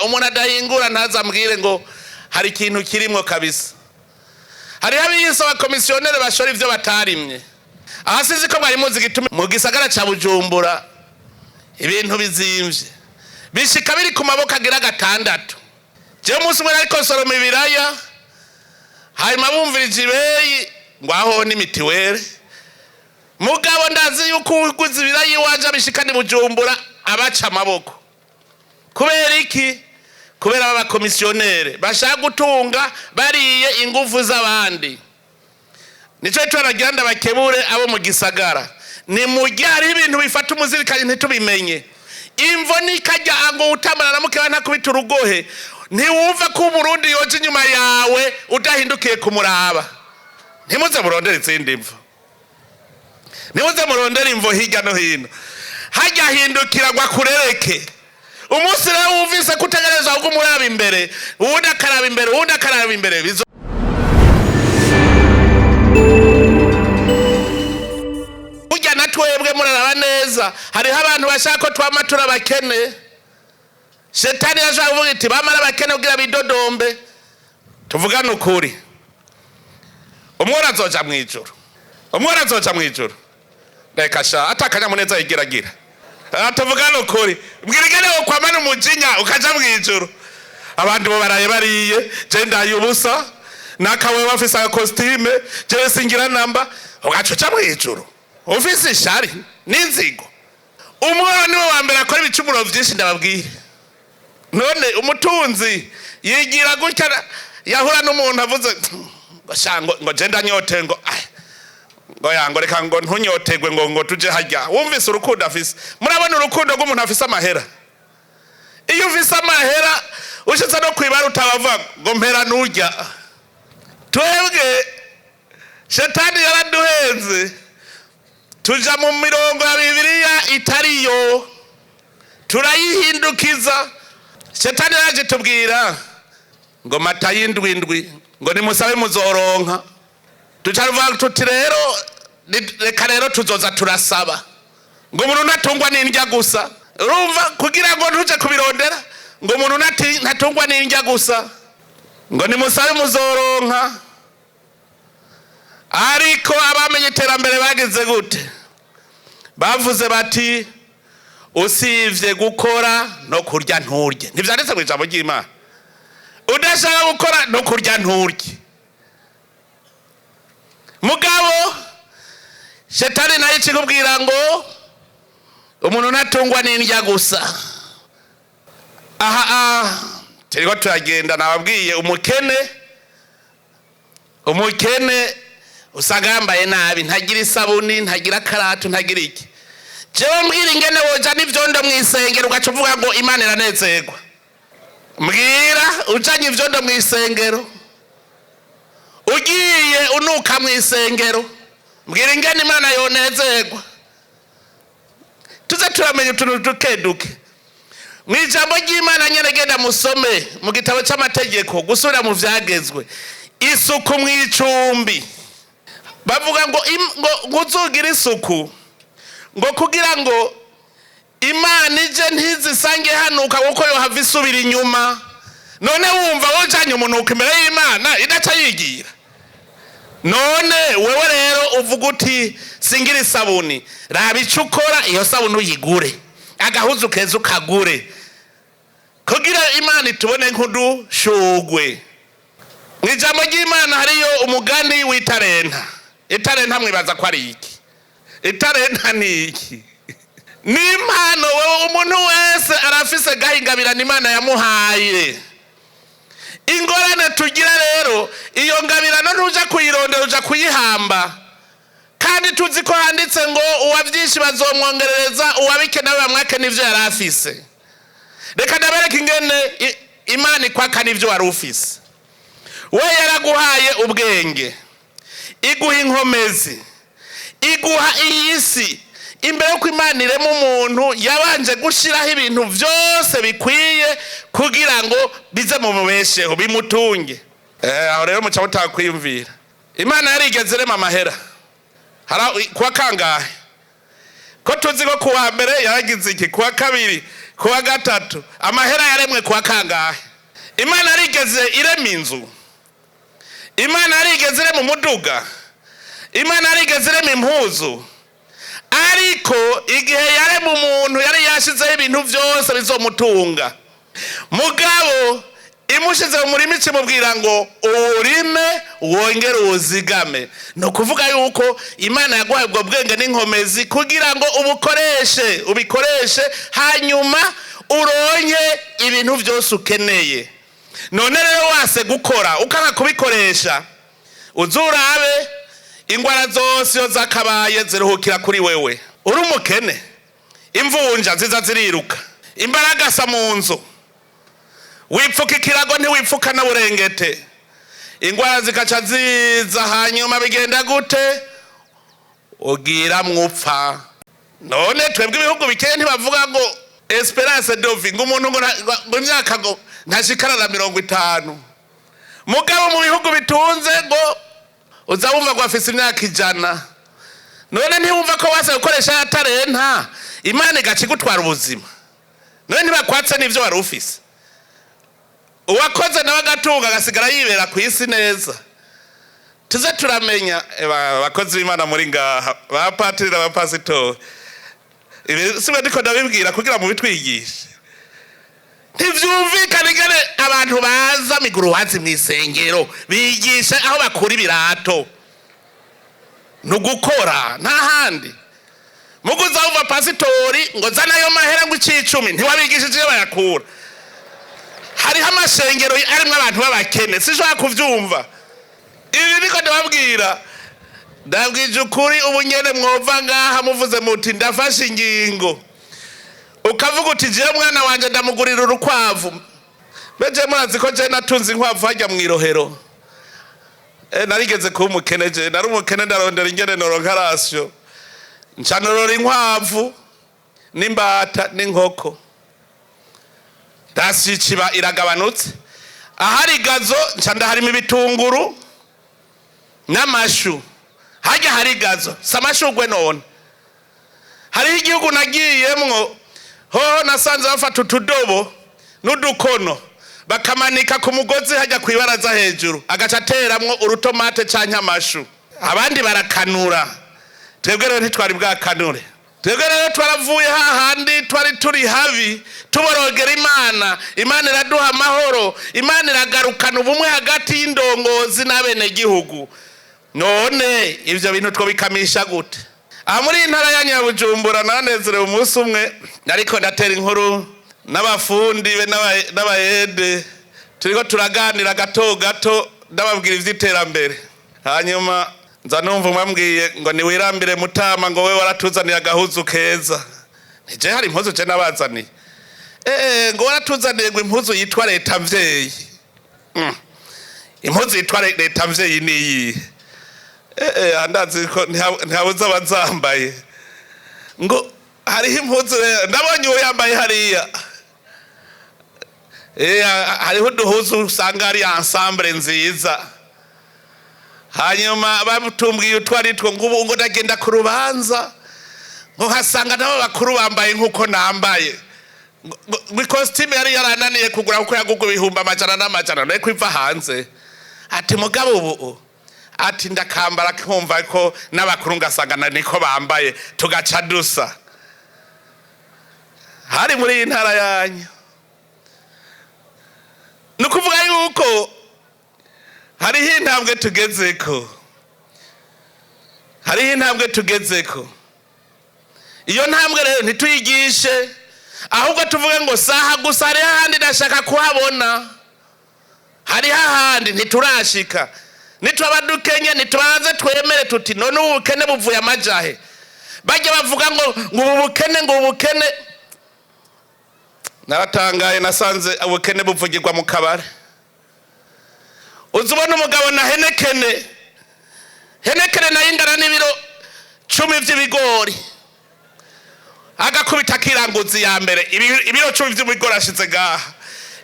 umuntu adahingura ntazambwire ngo hari ikintu kirimwo kabisa. Hari abiyise abakomisiyonere bashora ivyo batarimye. Ahasize ko bari muzi gituma mu gisagara ca Bujumbura ibintu bizimvye bishika biri ku maboko agira 6. Je umunsi umwe ariko soroma ibiraya hanyuma bumvirije ibeyi ngo aho ni mitiwere. Mugabo ndazi yuko uguze ibiraya iwaje bishika ni Bujumbura abaca amaboko. Kubera iki? Kubera abakomisiyonere bashaka gutunga bariye ingufu z'abandi. Nico twaragiranda bakebure abo mu gisagara. Ni mujyari ibintu bifata umuzirikanye ntitubimenye. Imvo nikajya ngo utamara na mukeba ntakubita urugohe. Ntiwumva ko Burundi yoje inyuma yawe udahindukiye kumuraba. Ntimuze murondera izindi mvo. Nimuze murondera imvo hirya no hino. Hajya hindukira gwa kurereke. Umunsi rero wumvise kutegereza ahubwo umuraba imbere, uwundi akaraba imbere, uwundi akaraba imbere. Burya natwebwe muraraba neza, hariho abantu bashaka ko twamatura abakene. Shetani yashaka kuvuga iti bamara abakene kugira bidodombe. Tuvugane ukuri. Umwora azoja mwijuru. Umwora azoja mwijuru. Reka sha atakanyamuneza yigiragira. Tuvugane ukuri. Mbwirigane ukwamana umujinya ukaja mwijuru. Abantu bo baraye bariye, je ndaye ubusa, nakawe bafise costume, je singira namba, ugacoca mwijuru. Ufise ishari n'inzigo. Umwana niwe wa mbere akora ibicumuro vyinshi ndababwire. None umutunzi yigira gutya yahura n'umuntu avuze ngo je ndanyote ngo ngo yango reka ngo ntunyotegwe ngo tuje hajya. Wumvise urukundo afise? Murabona urukundo rw'umuntu afise amahera? Iyo ufise amahera ushitse no kwibara utabavuga ngo mpera nurya. Twebwe Shetani yaraduhenze tuja mu mirongo ya Bibiliya itariyo turayihindukiza. Shetani yaje tubwira ngo Mata y'indwi ngo nimusabe muzoronka. Tucaruvuga tuti rero reka rero tuzoza turasaba ngo umuntu natungwa n'indya gusa. Urumva kugira ngo ntuje kubirondera ngo umuntu natungwa n'indya gusa ngo nimusabe muzoronka. Ariko abamenye iterambere bageze gute? Bavuze bati usivye gukora no kurya nturye. Ntivyanditse mu ijambo ry'Imana. Udashaka gukora no kurya nturye. Mugabo Shetani nayo ikikubwira ngo umuntu natungwa n'indya gusa. Turiko turagenda nababwiye umukene usanga yambaye nabi, ntagira isabuni, ntagira karatu, ntagira iki. Jewe mbwira ingene woja n'ivyondo mwisengero ugaca uvuga ngo Imana iranezerwa. Mbwira ujanye ivyondo mwisengero ugiye unuka mwisengero, mbwira ingene Imana yonezerwa. Tuze turamenya utuntu dukeduke. Mwijambo ry'Imana nyene genda musome mu gitabo c'amategeko gusura mu vyagezwe. Isuku mw'icumbi. Bavuga ngo uzugira isuku ngo kugira ngo Imana ije ntizisange hanuka kuko yohava isubira inyuma. None wumva wojanye umunuka imbere y'Imana idaca yigira. None wewe rero uvuga uti singira isabuni, raba ico ukora iyo sabuni uyigure, agahuzu keza ukagure kugira Imana itubone nk'udushugwe. Mwijambo ry'Imana hariyo umugani w'itarenta. Itarenta mwibaza ko ari iki? Itarenta ni iki? Ni impano wewe umuntu wese arafise gahingabirana Imana yamuhaye. Ingorane tugira rero iyo ngabirano ntuja kuyirondera uja kuyihamba. Kandi tuzi ko handitse ngo uwavyinshi bazomwongerereza uwabikenewe bamwake n'ivyo yarafise. Reka ndabereka ingene Imana ikwaka n'ivyo wari ufise. We yaraguhaye ubwenge, iguha inkomezi, iguha iyisi. Imbere yuko Imana irema umuntu yabanje gushiraho ibintu vyose bikwiye kugira ngo bize mu mubesheho bimutunge. Aho rero muca mutakwiyumvira Imana yarigeze irema amahera. Kuwa kangahe? Ko tuzi ko kuwa mbere yaragize iki, kuwa kabiri kuwa gatatu amahera yaremwe kuwa kangahe? Imana yarigeze irema inzu? Imana yarigeze irema umuduga? Imana yarigeze irema impuzu? Ariko igihe yarema umuntu yari yashizeho ibintu byose bizomutunga. Mugabo imushize mu murima ikimubwira ngo urime wongere uzigame. No kuvuga yuko Imana yaguhaye ubwo bwenge n'inkomezi kugira ngo ubikoreshe hanyuma uronye ibintu byose ukeneye. None rero wase gukora ukanga kubikoresha, uzurabe ingwara zose yo zakabaye ziruhukira kuri wewe. Uri umukene, imvunja ziza ziriruka, imbaraga sa mu nzu, wipfuka ikirago ntiwipfuka na burengete, ingwara zikaca ziza hanyuma bigenda gute? Ugira mwupfa. None twebwe ibihugu bikeye ntibavuga ngo esperance de vie, ngo umuntu ngo imyaka ngo ntashikana na 50. Mugabo mu bihugu bitunze ngo uzabumva ngo afise imyaka 100. None ntiwumva ko wase gukoresha yatarenta Imana igacigutwara ubuzima? None ntibakwatse n'ivyo wari ufise? Uwakoze nawe agatunga agasigara yibera ku isi neza. Tuze turamenya abakozi b'Imana muri ngaha, ba patiri na ba pasitori, ibi sibe ndiko ndabibwira kugira mu bitwigishe. Ntivyumvikana ingene abantu baza miguruwazi mw'isengero bigisha aho bakura ibirato. Nugukora nta handi. Muguza uva pasitori ngo zana yo mahera ngo 10 ntiwabigishije bayakura. Hari amashengero arimwe abantu babakene, sishobora kuvyumva. Ibi niko ndababwira. Ndabwije ukuri ubunyene mwova ngaha muvuze muti ndafashe ingingo. Ukavuga uti je mwana wanje ndamugurira urukwavu. Beje murazi ko je natunze inkwavu hajya mwirohero. Narigeze ku umukene je, nari umukene ndarondera ingene noronka rasyo. Ncanorora inkwavu n'imbata n'inkoko. Dasi ciba iragabanutse. Ahari gazo ncanda harimo ibitunguru n'amashu. Hajya hari gazo samashugwe none. Hari igihugu nagiyemwo ho nasanze bafata utudobo n'udukono bakamanika ku mugozi hajya kwibaraza hejuru agaca teramwo urutomate canke amashu. Abandi barakanura. Twebwe rero ntitwari bwakanure. Twebwe rero twaravuye hahandi twari turi habi tuborogera Imana. Imana iraduha amahoro. Imana iragarukana ubumwe hagati y'indongozi n'abenegihugu. None ivyo bintu twobikamisha gute? Aha muri intara ya Bujumbura nanezerewe umunsi umwe nariko ndatera inkuru n'abafundi be n'abayede, turiko turaganira gato ndababwira ivy'iterambere. Hanyuma nza numva mwambwiye ngo niwirambire Mutama ngo we waratuzaniye agahuzu keza. Nije hari impuzu je nabazaniye. Ngo waratuzaniye ngo impuzu yitwa leta mvyeyi. Impuzu yitwa leta mvyeyi niyi. Andazi ko ntihabuza abazambaye. Ngo hari impuzu ndabonye uwo yambaye hariya. Hariho uduhuzu usanga ari ensemble nziza. Hanyuma bamutumbwiye utwari two ngo ndagenda ku rubanza ngo hasanga nabo bakuru bambaye nkuko nambaye. Ngo costume yari yarananiye kugura kuko yagugwa 100 no kwiva hanze. Ati mugabo ubu ati ndakambara kumva ko n'abakuru ngasangana niko bambaye tugaca dusa. Hari muri intara yanyu. Nukuvuga yuko hariho intambwe tugezeko. Iyo ntambwe rero ntituyigishe, ahubwo tuvuge ngo saha gusa hari hahandi ndashaka kuhabona. Hari hahandi ntiturashika. Nitwabadukenye nitubanze twemere tuti none ubukene buvuye amajahe. Bajya bavuga ngo ubukene. Naratangaye nasanze ubukene buvugirwa mu kabare. Uzubona umugabo na henekene nayo ingana n'ibiro 10 vy'ibigori. Agakubita kiranguzi ya mbere ibiro 10 vy'ibigori ashize gaha.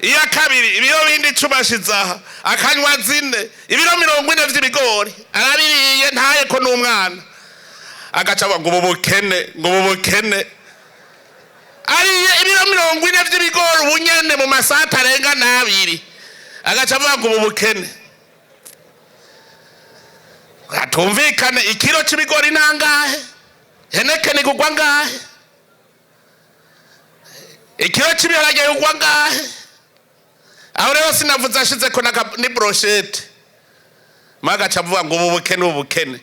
Iya kabiri ibiro bindi 10 ashizaha. Akanywa zine ibiro 40 vy'ibigori. Arabiriye ntaye ko n'umwana. Agaca ngo ubukene. ariye ibiro 40 by'ibigori ubunyene mu masata arenga nabiri agaca avuga ngo ubukene. Atumvikane ikiro cy'ibigori nangahe? Henekene kugwa ngahe? Ikiro cy'ibiharage kugwa ngahe? Aho rero sinavuze ashize ko ni brochette. Magaca avuga ngo ubukene.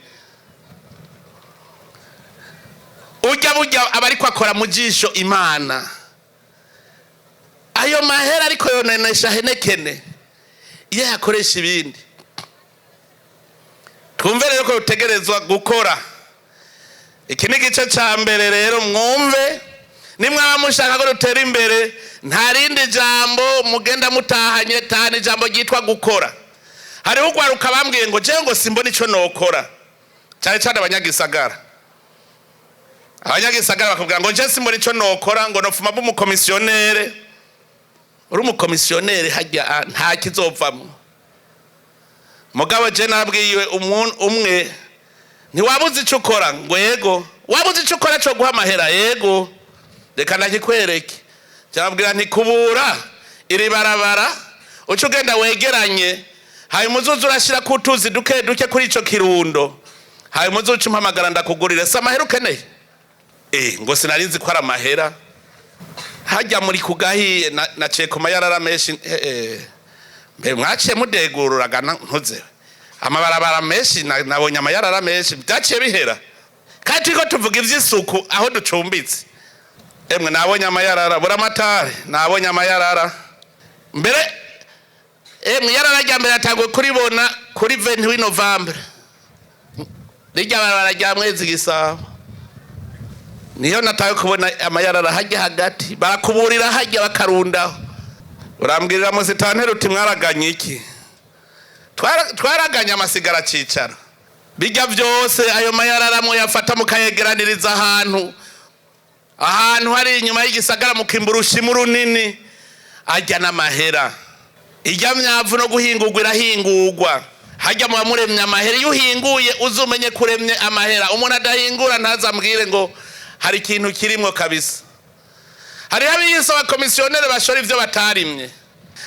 Ujya abariko akora mu jisho Imana. Ayo mahera ariko yonenesha henekene. Iyo yakoresha ibindi. Twumve rero ko utegerezwa gukora. Iki ni gice ca mbere rero mwumve. Nimwaba mushaka ko rutera imbere nta rindi jambo mugenda mutahanye tahana ijambo ryitwa gukora. Hariho ugwaruka bambwiye ngo je ngo simbona ico nokora. Cyane cyane abanyagisagara. Abanyagisagara bakubwira ngo je simbona ico nokora ngo nofuma bu mukomisyonere. Uri umukomisyonere hajya nta kizovamo. Mugabo je nabwiye umuntu umwe ntiwabuze ico ukora ngo yego. Wabuze ico ukora cyo guha amahera yego. Reka nakikwereke. Cyabwira nti kubura iri barabara uco ugenda wegeranye hayi muzuzu urashira kutuzi duke kuri ico kirundo hayi muzuzu umpamagara ndakugurira se amahera ukeneye ngo sinarinzi ko ari amahera hajya muri kugahiye na cekoma yarara menshi mbe mwaciye mudegururaga ntuze amabarabara menshi nabonye amayarara menshi byaciye bihera kandi ko tuvuga ivy'isuku aho ducumbitse emwe nabonye amayarara buramatare nabonye amayarara mbere emwe yarara rya mbere atagwe kuribona kuri 28 November rijya barabara rya mwezi gisabo niyo nataye kubona amayarara hajya hagati barakuburira hajya bakarundaho urambwirira musitantero uti mwaraganye iki twaraganye amasigara cicara bijya byose ayo mayarara mu yafata mukayegeraniriza ahantu hari inyuma y'igisagara mukimburusha runini ajya n'amahera ijya myavu no guhingurwa irahingurwa hajya mu bamuremye amahera iyo uhinguye uzumenye kuremye amahera umuntu adahingura ntazambwire ngo hari ikintu kirimo kabisa hari abiyise abakomisyonere bashora ivyo batarimye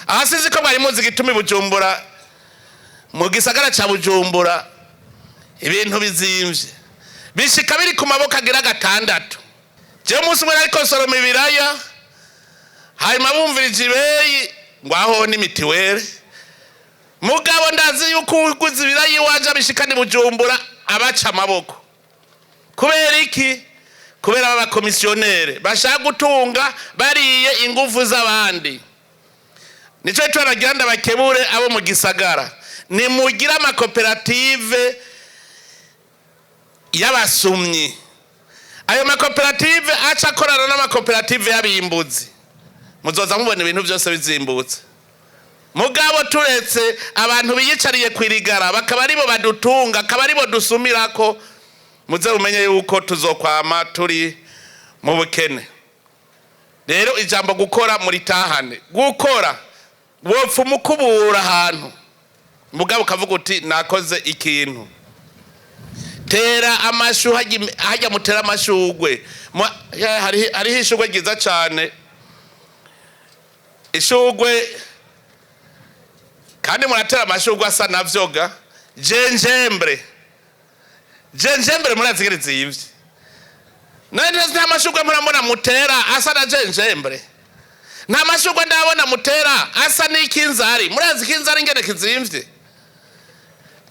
ahasize ko bari muzi gituma Bujumbura mu gisagara ca Bujumbura ibintu bizimvye bishika biri ku maboko agira 6 je umunsi umwe ariko soroma ibiraya hanyuma bumvirije ibeyi ngo aho ni mitiwere mugabo ndazi yuko uguze ibiraya iwaje bishika ni Bujumbura abaca amaboko kubera iki kubera abakomisyonere bashaka gutunga bariye ingufu z'abandi nico twaragenda bakebure abo mu gisagara ni mugira amakoperative y'abasumyi ayo makoperative aca akorana n'amakoperative y'abimbuzi muzoza mubona ibintu byose bizimbutse mugabo turetse abantu biyicariye kwirigara bakaba aribo badutunga akaba aribo dusumirako muze umenye yuko tuzokwama turi mu bukene rero ijambo gukora muri tahane gukora wopfa mukubura ahantu mugabo ukavuga uti nakoze ikintu tera amashu hajya mutera amashugwe hari ishugwe giza cyane ishugwe kandi muratera amashugwe asa navyoga jenjembre murazigeretse yivye nande nta mashugwe murambona mutera asa na jenjembre nta mashugwe ndabona mutera asa n'ikinzari murazi kinzari ngene kizimvye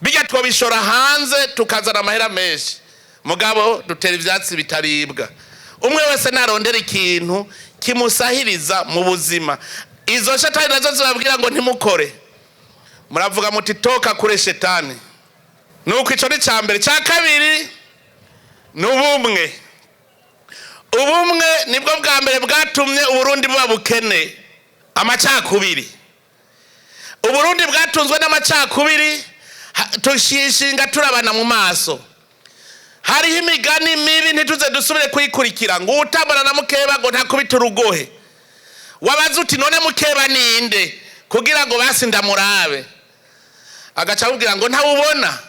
bijya twabishora hanze tukazana amahera menshi mugabo dutera ivyatsi bitaribwa umwe wese narondera ikintu kimusahiriza mu buzima izo shetani nazo zibabwira ngo ntimukore muravuga muti toka kure shetani nuko ico ni cambere ca kabiri n'ubumwe nibwo bwa mbere bwatumye Uburundi buba bukene amacakubiri Uburundi bwatunzwe n'amacakubiri tushishinga turabana mu maso hariho imigani mibi ntituze dusubire kuyikurikira ngo utabana na mukeba ngo ntakubita urugohe wabaza uti none mukeba ninde kugira ngo basi ndamurabe agaca abubwira ngo ntawubona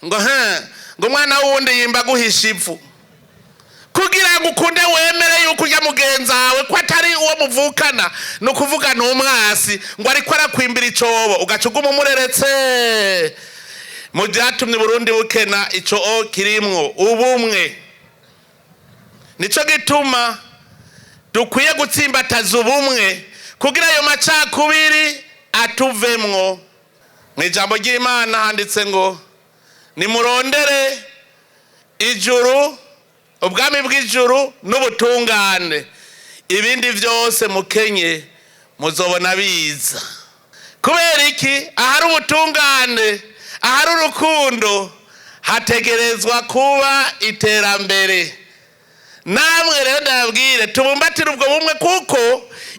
ngo mwana wundi yimba guhisha ipfu kugira ngo ukunde wemere yuko ujya mugenza wawe ko atari uwo muvukana no kuvuga n'umwasi ngo ariko arakwimbira icobo ugaca uguma umureretse. Mu byatumye Burundi bukena ico kirimwo ubumwe. Nico gituma dukwiye gutsimbataza ubumwe kugira ayo macakubiri atuvemwo. Mu ijambo ry'Imana handitse ngo nimurondere ijuru, ubwami bw'ijuru n'ubutungane, ibindi byose mukenye muzobona biza. Kubera iki? Ahari ubutungane, ahari urukundo, hategerezwa kuba iterambere. Namwe rero ndabwire tubumbatire ubwo bumwe, kuko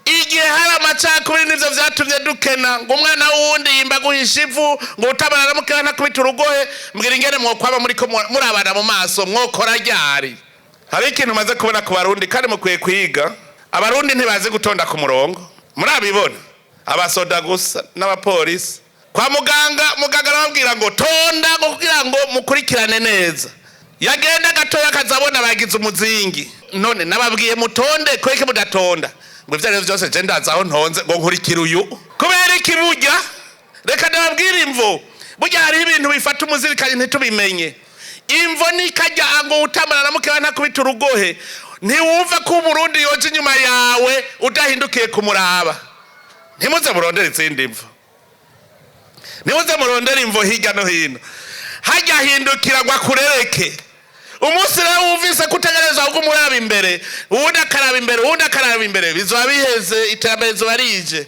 igihe hari amacakubiri nivyo vyatumye dukena. Ngo umwana wundi yimba guhisha ivu, ngo utabana namukana kubita urugohe, mbwira ingene mwokwaba muriko murabana mu maso mwokora ryari. Hari ikintu maze kubona ku Barundi kandi mukwiye kwiga. Abarundi ntibazi gutonda ku murongo, murabibona. Abasoda gusa n'abapolisi kwa muganga arababwira ngo tonda ngo kugira ngo mukurikirane neza. Yagenda gatoya akazabona bagize umuzingi. None nababwiye mutonde ko iki mudatonda? Ngo ivyo byose je ndazaho ntonze ngo nkurikira uyu. Kubera iki burya? Reka ndababwira imvo. Burya hari ibintu bifata umuzirikanye ntitubimenye. Imvo ni kajya ngo utamana namukeba ntakubita urugohe. Ntiwumva ko Burundi yoje inyuma yawe udahindukiye kumuraba. Ntimuze murondera izindi mvo. Nimuze murondera imvo hirya no hino. Hajya hindukira gwa kurereke. Umunsi rero wumvise kutegereza uko muraba imbere, uwundi akaraba imbere, uwundi akaraba imbere, bizoba biheze iterambere rizoba rije.